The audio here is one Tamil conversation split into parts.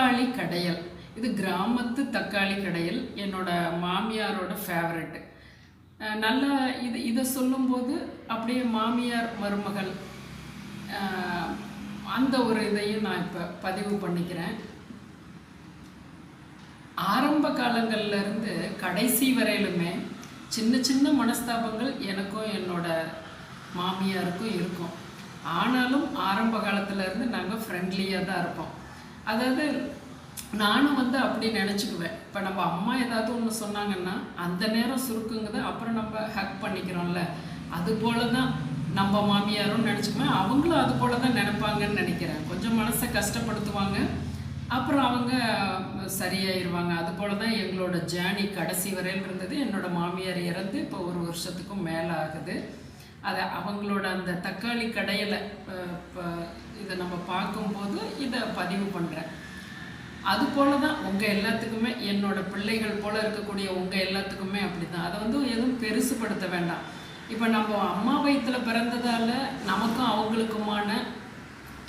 தக்காளி கடையல். இது கிராமத்து தக்காளி கடையல். என்னோட மாமியாரோட ஃபேவரெட். நல்லா இதை சொல்லும்போது அப்படியே மாமியார் மருமகள் அந்த ஒரு இதையும் நான் இப்போ பதிவு பண்ணிக்கிறேன். ஆரம்ப காலங்கள்லேருந்து கடைசி வரையிலுமே சின்ன சின்ன மனஸ்தாபங்கள் எனக்கும் என்னோட மாமியாருக்கும் இருக்கும். ஆனாலும் ஆரம்ப காலத்துலேருந்து நாங்கள் ஃப்ரெண்ட்லியாக தான் இருப்போம். அதாவது நானும் அப்படி நினச்சிக்குவேன். இப்போ நம்ம அம்மா ஏதாவது ஒன்று சொன்னாங்கன்னா அந்த நேரம் சுருக்குங்குது, அப்புறம் நம்ம ஹக் பண்ணிக்கிறோம்ல, அதுபோல தான் நம்ம மாமியாரும் நினச்சிக்குவேன். அவங்களும் அது போல தான் நினைப்பாங்கன்னு நினைக்கிறேன். கொஞ்சம் மனசை கஷ்டப்படுத்துவாங்க, அப்புறம் அவங்க சரியாயிருவாங்க. அதுபோல தான் எங்களோட ஜேர்னி கடைசி வரையில் இருந்தது. என்னோடய மாமியார் இறந்து இப்போ 1 வருஷத்துக்கும் மேலே ஆகுது. அதை அவங்களோட அந்த தக்காளி கடையில் இப்போ இதை நம்ம பார்க்கும்போது இதை பதிவு பண்ணுறேன். அதுபோல தான் உங்கள் எல்லாத்துக்குமே, என்னோடய பிள்ளைகள் போல் இருக்கக்கூடிய உங்கள் எல்லாத்துக்குமே அப்படி தான். அதை எதுவும் பெருசுப்படுத்த வேண்டாம். இப்போ நம்ம அம்மா வயிற்றில் பிறந்ததால் நமக்கும் அவங்களுக்குமான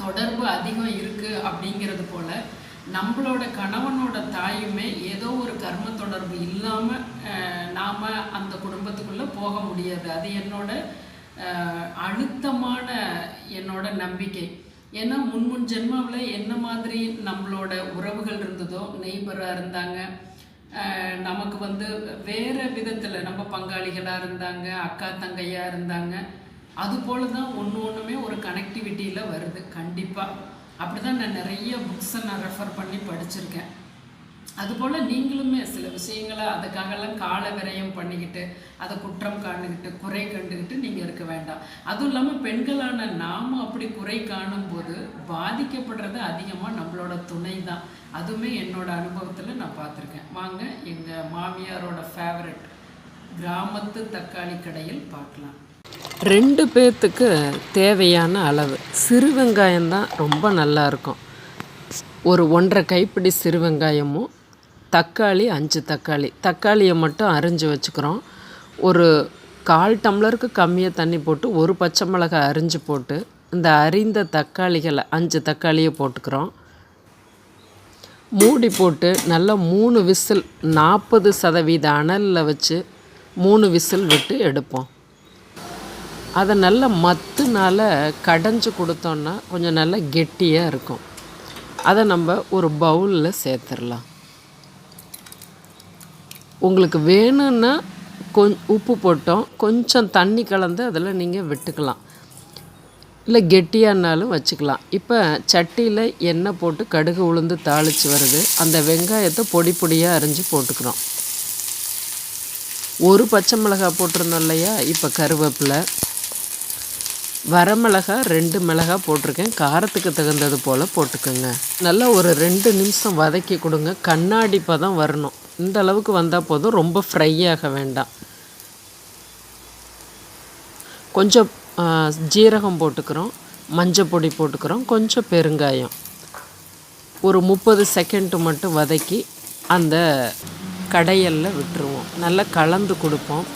தொடர்பு அதிகம் இருக்குது அப்படிங்கிறது போல், நம்மளோட கணவனோட தாயுமே ஏதோ ஒரு கர்ம தொடர்பு இல்லாமல் நாம் அந்த குடும்பத்துக்குள்ளே போக முடியாது. அது என்னோட அழுத்தமான என்னோட நம்பிக்கை. ஏன்னா முன் ஜென்மாவில் என்ன மாதிரி நம்மளோட உறவுகள் இருந்ததோ, நெய்பராக இருந்தாங்க, நமக்கு வேறு விதத்தில் நம்ம பங்காளிகளாக இருந்தாங்க, அக்கா தங்கையாக இருந்தாங்க. அதுபோல தான் ஒன்றுமே ஒரு கனெக்டிவிட்டியில் வருது. கண்டிப்பாக அப்படி தான் நான் நிறைய புக்ஸை நான் ரெஃபர் பண்ணி படிச்சிருக்கேன். அதுபோல் நீங்களுமே சில விஷயங்களை அதுக்காகலாம் கால விரயம் பண்ணிக்கிட்டு, அதை குற்றம் காணுக்கிட்டு, குறை கண்டுக்கிட்டு நீங்கள் இருக்க வேண்டாம். அதுவும் இல்லாமல் பெண்களான நாம் அப்படி குறை காணும்போது பாதிக்கப்படுறது அதிகமாக நம்மளோட துணை தான். அதுவுமே என்னோடய அனுபவத்தில் நான் பார்த்துருக்கேன். வாங்க எங்கள் மாமியாரோட ஃபேவரட் கிராமத்து தக்காளி கடையில் பார்க்கலாம். 2 பேர்த்துக்கு தேவையான அளவு சிறு வெங்காயம்தான் ரொம்ப நல்லாயிருக்கும். ஒரு 1.5 கைப்பிடி சிறு வெங்காயமும், தக்காளி 5 தக்காளி. தக்காளியை மட்டும் அரிஞ்சு வச்சுக்கிறோம். ஒரு 1/4 டம்ளருக்கு கம்மியாக தண்ணி போட்டு 1 பச்சை மிளகாய் அரிஞ்சு போட்டு இந்த அரிந்த தக்காளிகளை 5 தக்காளியை போட்டுக்கிறோம். மூடி போட்டு நல்லா 3 விசில் 40% அனலில் வச்சு 3 விசில் விட்டு எடுப்போம். அதை நல்லா மத்துனால் கடைஞ்சி கொடுத்தோன்னா கொஞ்சம் நல்லா கெட்டியாக இருக்கும். அதை நம்ம ஒரு பவுலில் சேர்த்துடலாம். உங்களுக்கு வேணும்னா உப்பு போட்டோம், கொஞ்சம் தண்ணி கலந்து அதில் நீங்கள் விட்டுக்கலாம், இல்லை கெட்டியானாலும் வச்சுக்கலாம். இப்போ சட்டியில் எண்ணெய் போட்டு கடுகு உளுந்து தாளித்து வருது. அந்த வெங்காயத்தை பொடி பொடியாக அரிஞ்சு போட்டுக்கிறோம். 1 பச்சை மிளகாய் போட்டிருந்தோம் இல்லையா, இப்போ கருவேப்பிலை, வரமிளகாய் 2 மிளகாய் போட்டிருக்கேன். காரத்துக்கு தகுந்தது போல் போட்டுக்கோங்க. நல்லா ஒரு 2 நிமிஷம் வதக்கி கொடுங்க. கண்ணாடி பதம் வரணும். இந்த அளவுக்கு வந்தால் போதும், ரொம்ப ஃப்ரை ஆக வேண்டாம். கொஞ்சம் ஜீரகம் போட்டுக்கிறோம், மஞ்சள் பொடி போட்டுக்கிறோம், கொஞ்சம் பெருங்காயம். ஒரு 30 செகண்ட் மட்டும் வதக்கி அந்த கடையலில் விட்டுருவோம். நல்லா கலந்து கொடுப்போம்.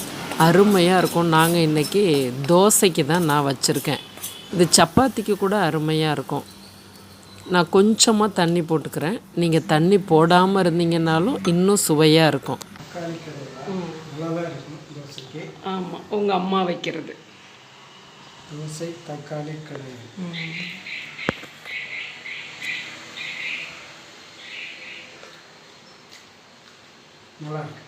அருமையாக இருக்கும். நாங்கள் இன்றைக்கி தோசைக்கு தான் நான் வச்சுருக்கேன். இது சப்பாத்திக்கு கூட அருமையாக இருக்கும். நான் கொஞ்சமாக தண்ணி போட்டுக்கிறேன். நீங்கள் தண்ணி போடாமல் இருந்தீங்கன்னாலும் இன்னும் சுவையாக இருக்கும். ஆமாம், உங்கள் அம்மா வைக்கிறது தோசை தக்காளி கடை நல்லா இருக்கு.